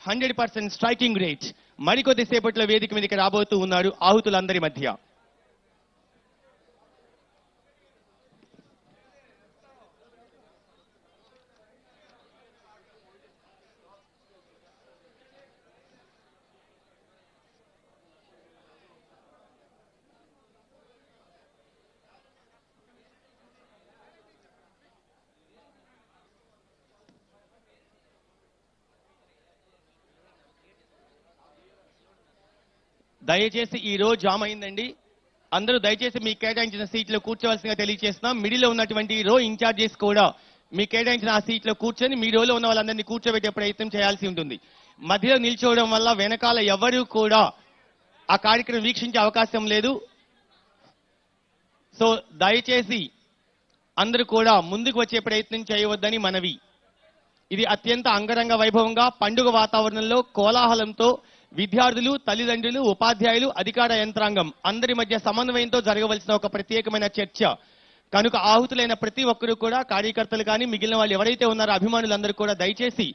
100% striking rate. మరికొద్ది సేపట్లో వేదిక మీదకి రాబోతూ ఉన్నారు ఆహుతులందరి మధ్య. దయచేసి ఈ రోజు జామ్ అయిందండి. అందరూ దయచేసి మీకు కేటాయించిన సీట్లో కూర్చోవలసిందిగా తెలియజేస్తున్నాం. మిడిల్లో ఉన్నటువంటి రో ఇన్ఛార్జెస్ కూడా మీకు కేటాయించిన ఆ సీట్లో కూర్చొని మీ రోలో ఉన్న వాళ్ళందరినీ కూర్చోబెట్టే ప్రయత్నం చేయాల్సి ఉంటుంది. మధ్యలో నిల్చోవడం వల్ల వెనకాల ఎవరు కూడా ఆ కార్యక్రమం వీక్షించే అవకాశం లేదు. సో దయచేసి అందరూ కూడా ముందుకు వచ్చే ప్రయత్నం చేయవద్దని మనవి. ఇది అత్యంత అంగరంగ వైభవంగా పండుగ వాతావరణంలో కోలాహలంతో విద్యార్థులు, తల్లిదండ్రులు, ఉపాధ్యాయులు, అధికార యంత్రాంగం అందరి మధ్య సమన్వయంతో జరగవలసిన ఒక ప్రత్యేకమైన చర్చ కనుక ఆహుతులైన ప్రతి ఒక్కరూ కూడా, కార్యకర్తలు కానీ మిగిలిన వాళ్ళు ఎవరైతే ఉన్నారో అభిమానులందరూ కూడా దయచేసి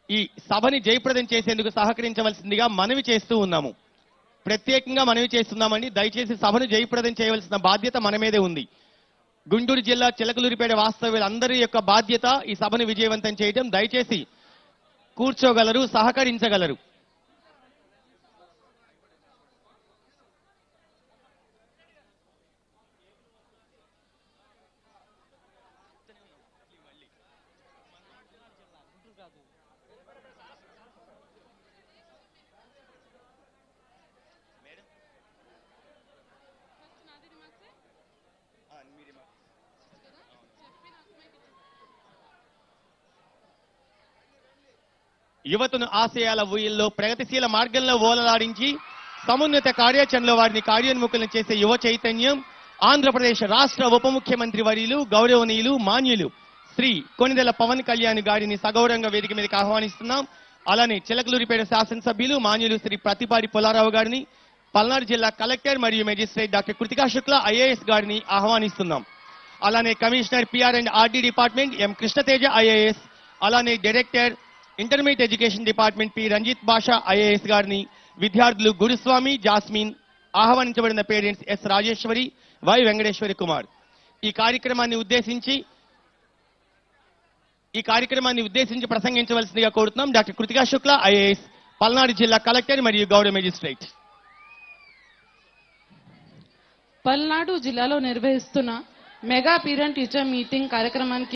ఈ సభని జయప్రదం చేసేందుకు సహకరించవలసిందిగా మనవి చేస్తూ ఉన్నాము. ప్రత్యేకంగా మనవి చేస్తున్నామండి. దయచేసి సభను జయప్రదం చేయవలసిన బాధ్యత మన మీదే ఉంది. గుంటూరు జిల్లా చిలకలూరిపేట వాస్తవ్యులందరి యొక్క బాధ్యత ఈ సభను విజయవంతం చేయడం. దయచేసి కూర్చోగలరు, సహకరించగలరు. యువతను ఆశయాల ఊయల్లో ప్రగతిశీల మార్గంలో ఓలలాడించి సమున్నత కార్యాచరణలో వారిని కార్యోన్ముఖులను చేసే యువ చైతన్యం ఆంధ్రప్రదేశ్ రాష్ట్ర ఉప ముఖ్యమంత్రి వర్యులు గౌరవనీయులు మాన్యులు శ్రీ కొణిదెల పవన్ కళ్యాణ్ గారిని సగౌరవంగా వేదిక మీదకి ఆహ్వానిస్తున్నాం. అలానే చిలకలూరిపేట శాసనసభ్యులు మాన్యులు శ్రీ ప్రతిపాటి పుల్లారావు గారిని, పల్నాడు జిల్లా కలెక్టర్ మరియు magistrate doctor Krithika Shukla IAS గారిని ఆహ్వానిస్తున్నాం. అలానే commissioner PR and RD department M Krishnateja IAS, అలానే director intermediate education department P Ranjith Basha IAS గారిని, విద్యార్థులు గురుస్వామి, జాస్మిన్, ఆహ్వానించబడిన parents S Rajeshwari, Y Venkateshwari Kumar. ఈ కార్యక్రమాన్ని ఉద్దేశించి ప్రసంగించవలసిందిగా కోరుతున్నాం డాక్టర్ కృతికా శుక్లా ఐఏఎస్, పల్నాడు జిల్లా కలెక్టర్ మరియు గౌరవ మెజిస్ట్రేట్. పల్నాడు జిల్లాలో నిర్వహిస్తున్న మెగా పేరెంట్ టీచర్ మీటింగ్ కార్యక్రమానికి